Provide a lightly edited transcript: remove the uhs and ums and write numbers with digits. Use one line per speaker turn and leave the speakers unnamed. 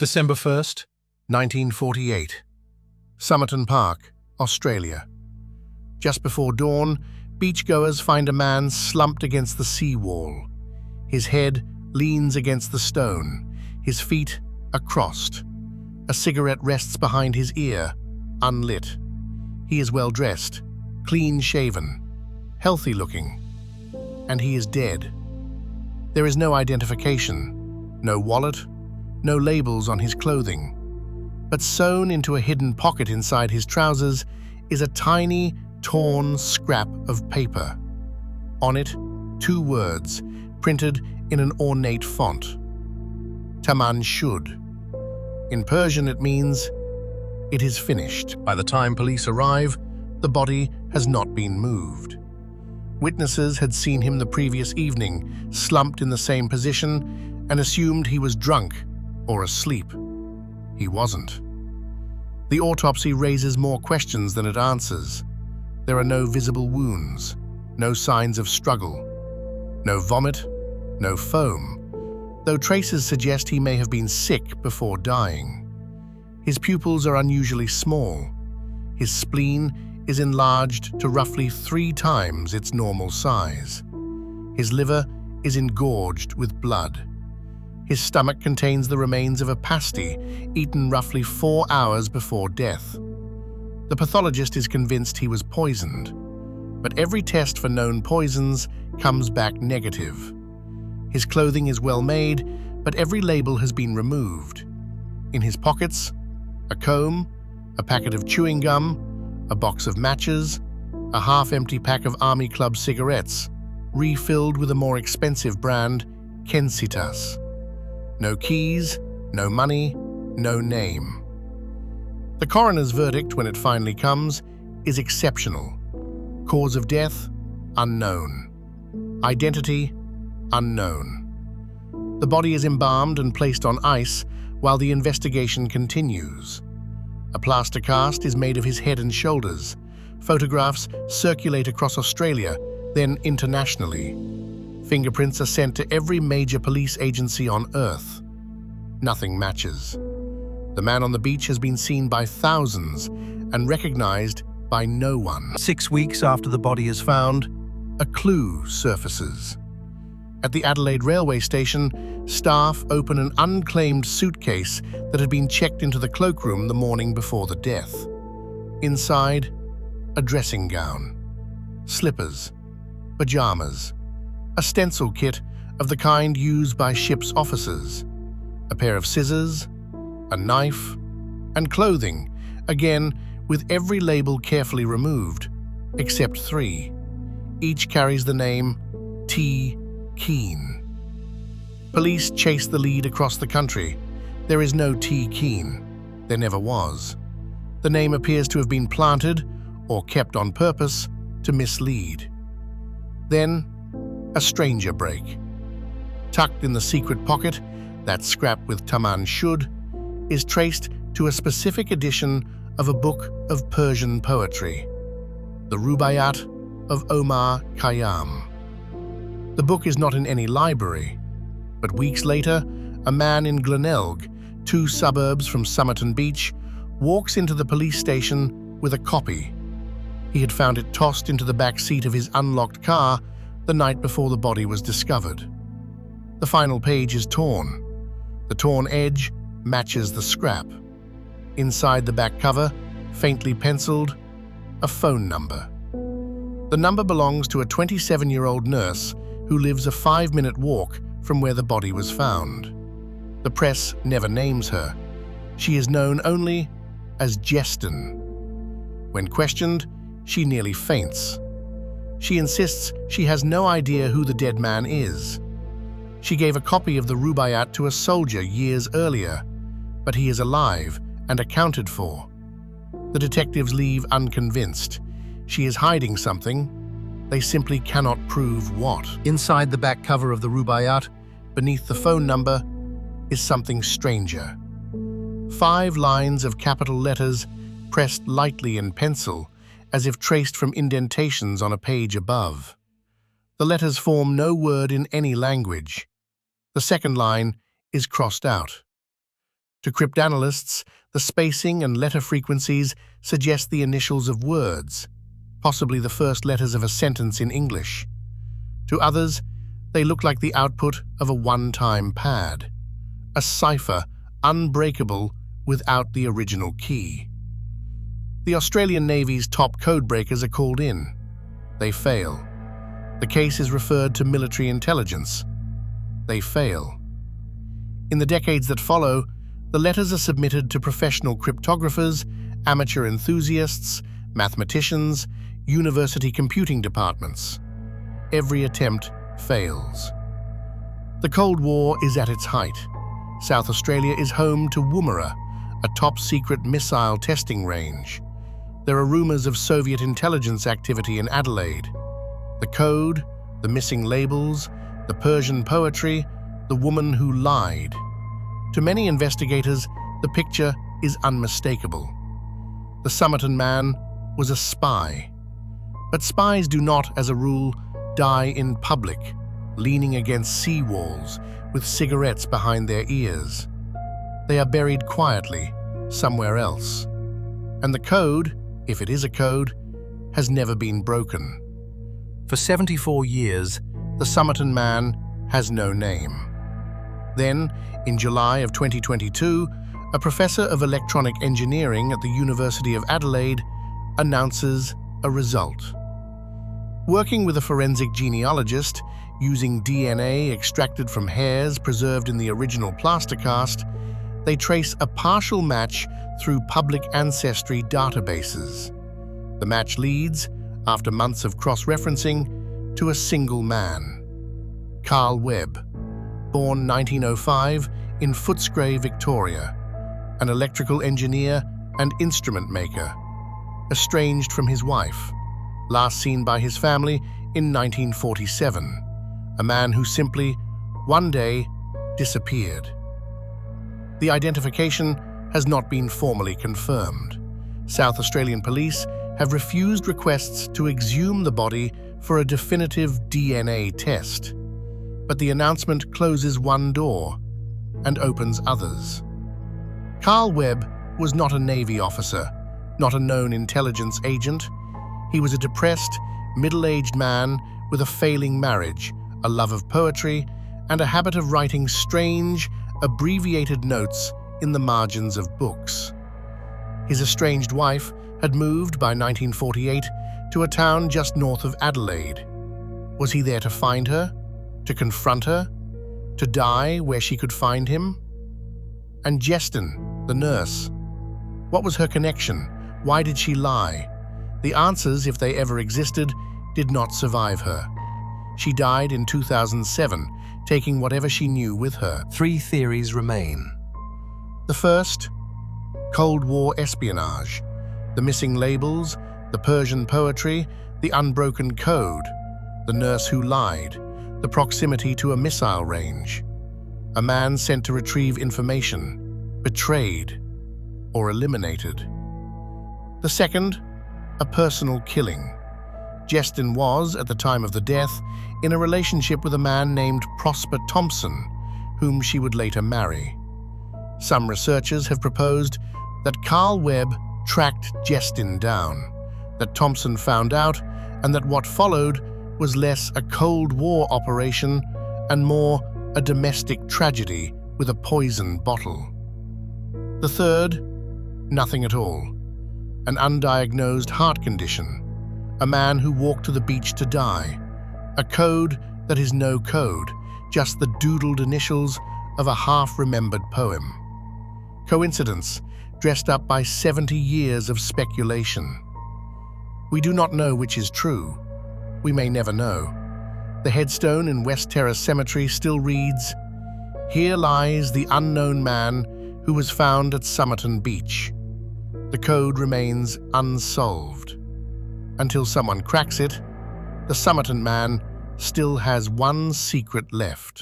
December 1st, 1948. Somerton Park, Australia. Just before dawn, beachgoers find a man slumped against the seawall. His head leans against the stone, his feet are crossed. A cigarette rests behind his ear, unlit. He is well dressed, clean-shaven, healthy-looking, and he is dead. There is no identification, no wallet, no labels on his clothing, but sewn into a hidden pocket inside his trousers is a tiny, torn scrap of paper. On it, 2 words, printed in an ornate font. Taman Shud. In Persian it means, "It is finished." By the time police arrive, the body has not been moved. Witnesses had seen him the previous evening, slumped in the same position, and assumed he was drunk or asleep. He wasn't. The autopsy raises more questions than it answers. There are no visible wounds, no signs of struggle, no vomit, no foam, though traces suggest he may have been sick before dying. His pupils are unusually small. His spleen is enlarged to roughly 3 times its normal size. His liver is engorged with blood. His stomach contains the remains of a pasty eaten roughly 4 hours before death. The pathologist is convinced he was poisoned, but every test for known poisons comes back negative. His clothing is well made, but every label has been removed. In his pockets, a comb, a packet of chewing gum, a box of matches, a half-empty pack of Army Club cigarettes, refilled with a more expensive brand, Kensitas. No keys, no money, no name. The coroner's verdict, when it finally comes, is exceptional. Cause of death, unknown. Identity, unknown. The body is embalmed and placed on ice while the investigation continues. A plaster cast is made of his head and shoulders. Photographs circulate across Australia, then internationally. Fingerprints are sent to every major police agency on Earth. Nothing matches. The man on the beach has been seen by thousands and recognized by no one. 6 weeks after the body is found, a clue surfaces. At the Adelaide railway station, staff open an unclaimed suitcase that had been checked into the cloakroom the morning before the death. Inside, a dressing gown, slippers, pajamas, a stencil kit of the kind used by ship's officers, a pair of scissors, a knife, and clothing, again with every label carefully removed, except 3. Each carries the name T. Keane. Police chase the lead across the country. There is no T. Keane. There never was. The name appears to have been planted or kept on purpose to mislead. Then, a stranger break. Tucked in the secret pocket, that scrap with Taman Shud is traced to a specific edition of a book of Persian poetry, the Rubaiyat of Omar Khayyam. The book is not in any library, but weeks later, a man in Glenelg, 2 suburbs from Somerton Beach, walks into the police station with a copy. He had found it tossed into the back seat of his unlocked car the night before the body was discovered. The final page is torn. The torn edge matches the scrap. Inside the back cover, faintly penciled, a phone number. The number belongs to a 27-year-old nurse who lives a 5-minute walk from where the body was found. The press never names her. She is known only as Jestyn. When questioned, she nearly faints. She insists she has no idea who the dead man is. She gave a copy of the Rubaiyat to a soldier years earlier, but he is alive and accounted for. The detectives leave unconvinced. She is hiding something. They simply cannot prove what. Inside the back cover of the Rubaiyat, beneath the phone number, is something stranger. 5 lines of capital letters pressed lightly in pencil, as if traced from indentations on a page above. The letters form no word in any language. The second line is crossed out. To cryptanalysts, the spacing and letter frequencies suggest the initials of words, possibly the first letters of a sentence in English. To others, they look like the output of a one-time pad, a cipher unbreakable without the original key. The Australian Navy's top codebreakers are called in. They fail. The case is referred to military intelligence. They fail. In the decades that follow, the letters are submitted to professional cryptographers, amateur enthusiasts, mathematicians, university computing departments. Every attempt fails. The Cold War is at its height. South Australia is home to Woomera, a top-secret missile testing range. There are rumors of Soviet intelligence activity in Adelaide. The code, the missing labels, the Persian poetry, the woman who lied. To many investigators, the picture is unmistakable. The Somerton Man was a spy. But spies do not, as a rule, die in public, leaning against sea walls with cigarettes behind their ears. They are buried quietly, somewhere else. And the code, if it is a code, has never been broken. For 74 years, the Somerton Man has no name. Then, in July of 2022, a professor of electronic engineering at the University of Adelaide announces a result. Working with a forensic genealogist, using DNA extracted from hairs preserved in the original plaster cast, they trace a partial match through public ancestry databases. The match leads, after months of cross-referencing, to a single man, Carl Webb, born 1905 in Footscray, Victoria, an electrical engineer and instrument maker, estranged from his wife, last seen by his family in 1947, a man who simply, one day, disappeared. The identification has not been formally confirmed. South Australian police have refused requests to exhume the body for a definitive DNA test. But the announcement closes one door and opens others. Carl Webb was not a Navy officer, not a known intelligence agent. He was a depressed, middle-aged man with a failing marriage, a love of poetry, and a habit of writing strange, abbreviated notes in the margins of books. His estranged wife had moved by 1948 to a town just north of Adelaide. Was he there to find her? To confront her? To die where she could find him? And Jestyn, the nurse. What was her connection? Why did she lie? The answers, if they ever existed, did not survive her. She died in 2007, taking whatever she knew with her. 3 theories remain. The first, Cold War espionage. The missing labels, the Persian poetry, the unbroken code, the nurse who lied, the proximity to a missile range. A man sent to retrieve information, betrayed, or eliminated. The second, a personal killing. Jestyn was, at the time of the death, in a relationship with a man named Prosper Thompson, whom she would later marry. Some researchers have proposed that Carl Webb tracked Jestyn down, that Thompson found out, and that what followed was less a Cold War operation and more a domestic tragedy with a poison bottle. The third, nothing at all. An undiagnosed heart condition. A man who walked to the beach to die. A code that is no code, just the doodled initials of a half-remembered poem. Coincidence, dressed up by 70 years of speculation. We do not know which is true. We may never know. The headstone in West Terrace Cemetery still reads, "Here lies the unknown man who was found at Somerton Beach." The code remains unsolved. Until someone cracks it, the Somerton Man still has one secret left.